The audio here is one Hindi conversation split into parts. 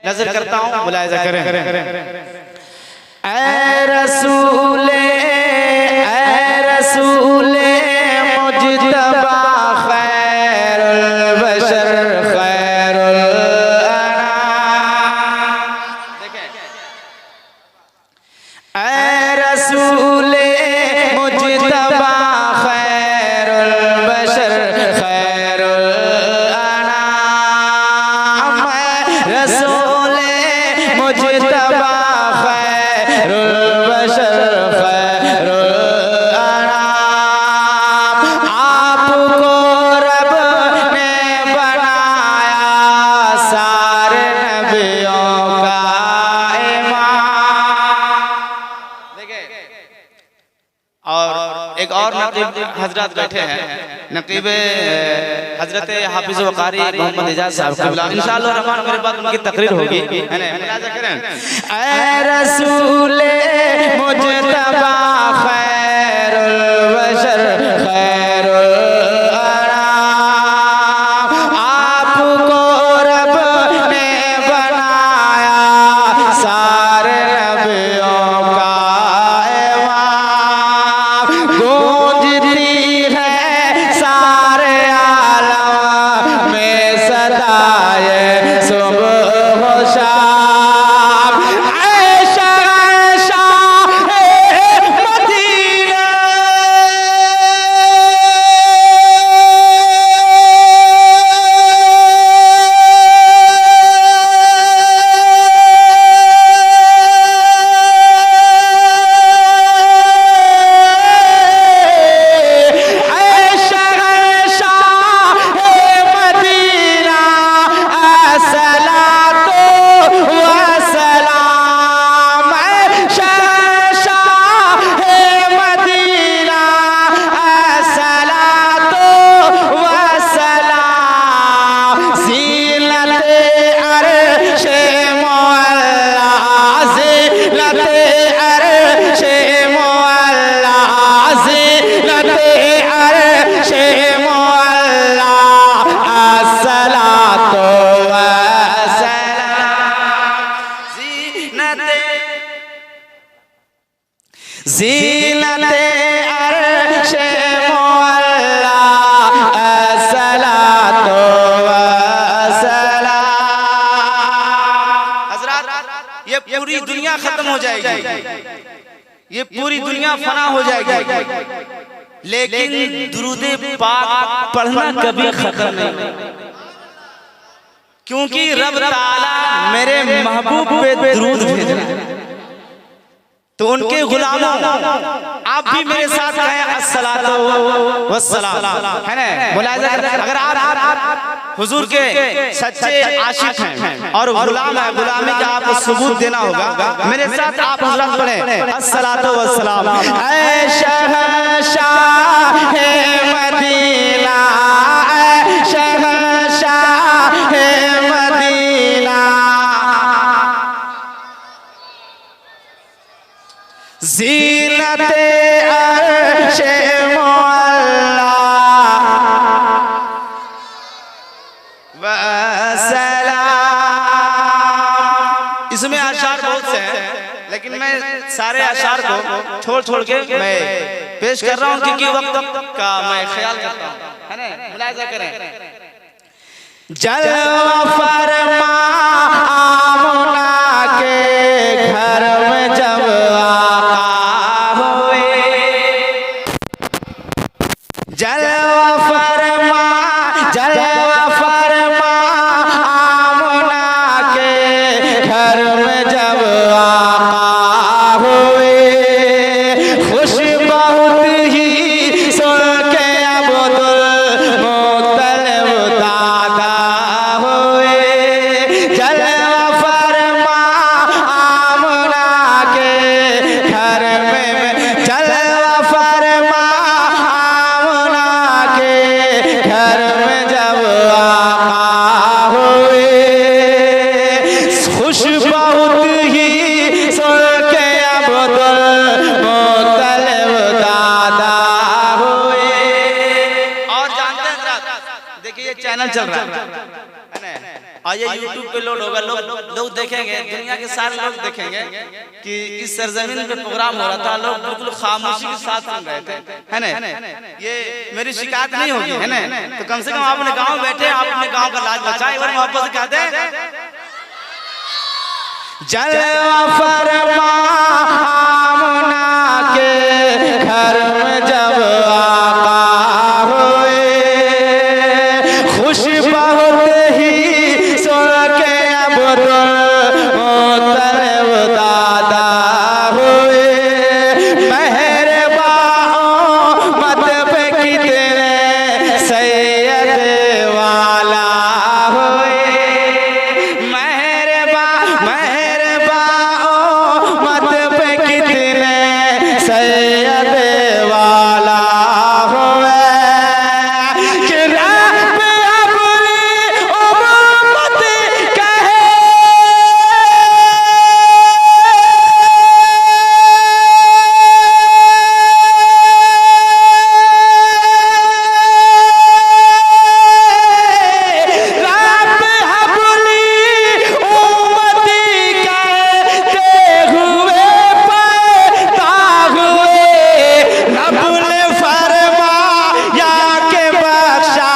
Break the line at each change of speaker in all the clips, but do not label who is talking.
नजर करता हूँ, मुलाहिजा करें। ऐ रसूले मुज्तबा खैरुल बशर खैरुल अनाम। देखें, ऐ रसूले मुज्तबा खैरुल बशर खैरुल अनाम। रसूले मुज्तबा एक और नकीब हजरत बैठे हैं, नकीब हजरत हाफिज वकारी मोहम्मद एजाज साहब, इंशाअल्लाह रहमान मेरे बाद उनकी तकरीर होगी। ऐ रसूले मुज्तबा खैरुल बशर खैरुल अनाम। आपको रब ने बनाया सारे नबियों का ज़ीनते अर्शे मौला अस्सलातु वस्सलाम। हज़रात, ये पूरी दुनिया खत्म हो जाएगी, ये पूरी दुनिया फना हो जाएगी, लेकिन दुरूद पाक पढ़ना कभी खत्म नहीं, क्योंकि रब ताला मेरे महबूब पे दुरूद भेज रहे हैं। तो उनके गुलामों, आप भी मेरे साथ कहें अस्सलातु वस्सलाम, है ना? मुलाहिजा करें, अगर आप हुजूर के सच्चे आशिक हैं और गुलाम है, गुलामी का आपको सबूत देना होगा। मेरे साथ आप हज़रत पढ़ें अस्सलातु वस्सलाम। ऐ शहंशाह मदीना, ऐ शहंशाह मदीना, ज़ीनते अर्शे मौला वस्सलाम। इसमें अशार बहुत से हैं, लेकिन मैं सारे अशार को छोड़ छोड़ के मैं पेश कर रहा हूँ, क्योंकि वक्त का मैं ख्याल करता हूँ, है ना? मुलाहिजा करें। जलवा फरमा आमना के घर में जब जलवा फरमा आमना के घर में जब आका हुए, खुश बहुत ही सुन के अब्दुल मुत्तलिब दादा हुए। जलवा फरमा आमना के घर में, जलवा फरमा घर में जब आका हुए, खुश बहुत ही सुन के अब्दुल मुत्तलिब दादा हुए। और जानते हैं, देखिए ये चैनल चल रहा है ना, और ये YouTube पे लोड होगा, लोग देखेंगे, दुनिया के सारे लोग देखेंगे कि इस सरजमीन पे प्रोग्राम हो रहा था, लोग बिल्कुल खामोशी के साथ सुन रहे थे, है ना। ये मेरी शिकायत नहीं होगी, है ना। तो कम से कम आप अपने गाँव बैठे, आप अपने गाँव का लाज बचाए, और मोहब्बत से कहते हैं जलवा फरमा आमना के घर में जब आका होए, खुश बहुत ही सुन के अब्दुल मुत्तलिब दादा हुए, मेहरबान मत पे कितने सैयद वाला हुए, मेहरबान मत पे कितने सैयद वाला हुए, कि रब अपनी उम्मत कहे रब अपनी उम्मत कहते हुए पैदा हुए, रब ने फरमाया के बख्शा,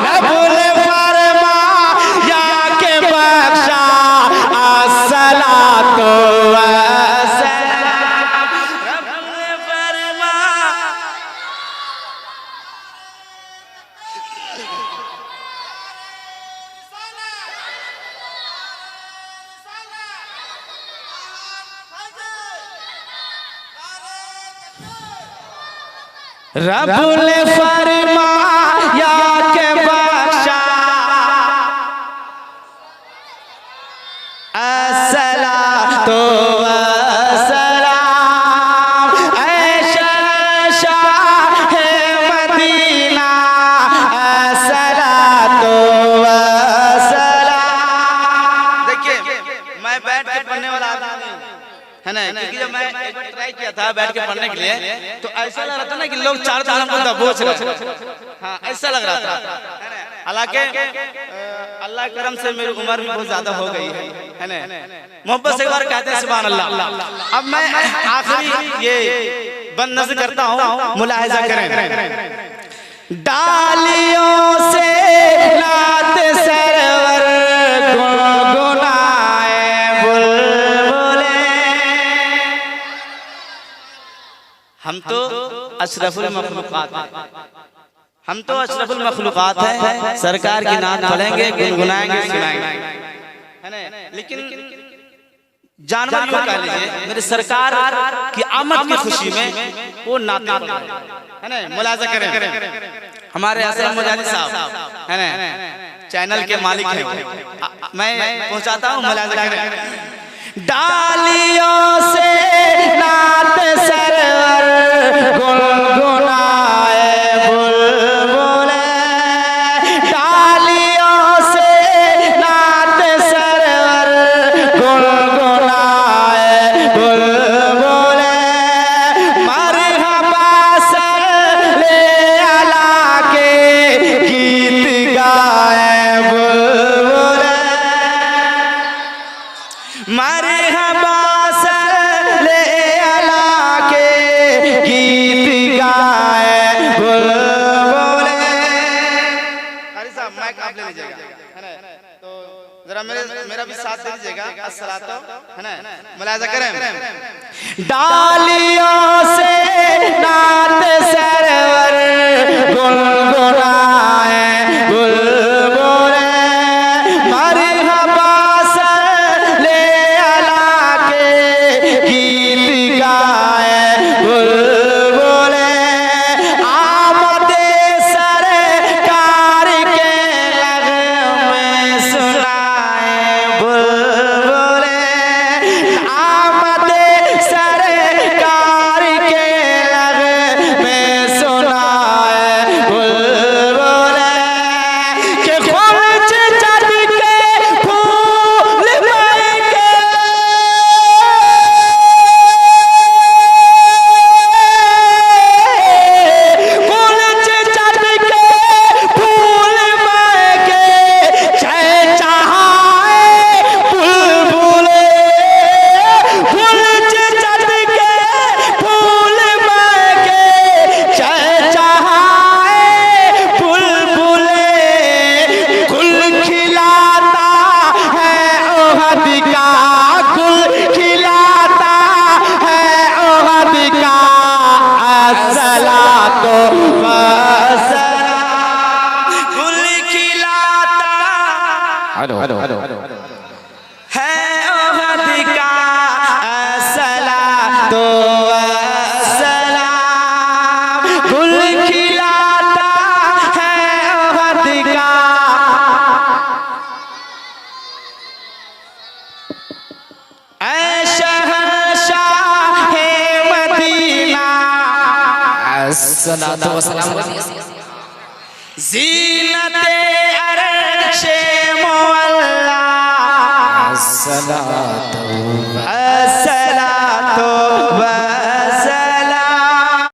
रब ने फरमाया के बख्शा, अस्सलातु वस्सलाम, रब ने फरमाया। रब ने फरमाया के बख्शा, अस्सलातु वस्सलाम, ऐ शाहे मदीना, अस्सलातु वस्सलाम। देखिए मैं बैठ के पढ़ने वाला आदमी हूं, है ना, क्योंकि जब मैं एक बार ट्राई किया था बैठ के पढ़ने के लिए, तो ऐसा लग रहा था ना कि लोग चारों तरफ हमको दबोच रहे हैं, हाँ ऐसा लग रहा था। हालांकि अल्लाह करम से मेरी उम्र भी बहुत ज्यादा हो गई है ना। मोहब्बत से एक बार कहते हैं सुभान अल्लाह। अब मैं आखिरी ये बंद नज़र करता हूँ, मुलाहिजा करें। डालियों से लात सरवर गुनगुनाए बुलबुले, हम तो अशरफुल मखलूकात हैं, हम तो अशरफुल मखलूकात हैं, सरकार की नात पढ़ेंगे, गुनगुनाएंगे, सुनाएंगे, है ना। लेकिन जानवर यूं कह लीजिए, मेरे सरकार की आमद की खुशी में वो नाते पढ़ रहे हैं, है ना। मुलाहिजा करें, हमारे असलम मुजाहिद साहब, है ना, चैनल के मालिक हैं, मैं पहुंचाता हूँ, मुलाहिजा करें। डालियों से नात सरवर गुनगुनाए बुलबुले, डालियों से नात सरवर गुनगुनाए बुलबुले, मरहबा सल्ले अला के गीत गाए बुलबुले, मरहबा सल्ले अला के गीत गाए बुलबुले। कारी साहब माइक आप ले लीजिएगा, है ना, तो जरा मेरा भी साथ दे दीजिएगा, अस्सलातो, है ना। मुलाहिजा करें। डालियों से नात सरवर गुनगुनाए बुलबुले, मरहबा सल्ले अला के गीत गाए बुलबुले, आमदे सरकार के नग़मे सुनाए बुलबुले, आमदे सरकार के नग़मे सुनाए बुलबुले। ओहद का गुल खिलाता है, ओहद का अस्सलातो वस्सलाम। गुल खिलाता है ओहद का अस्सलातो वस्सलाम। गुल खिलाता है ओहद का। अस्सलातु वस्सलाम। ज़ीनते अर्शे मुअल्ला, अस्सलातु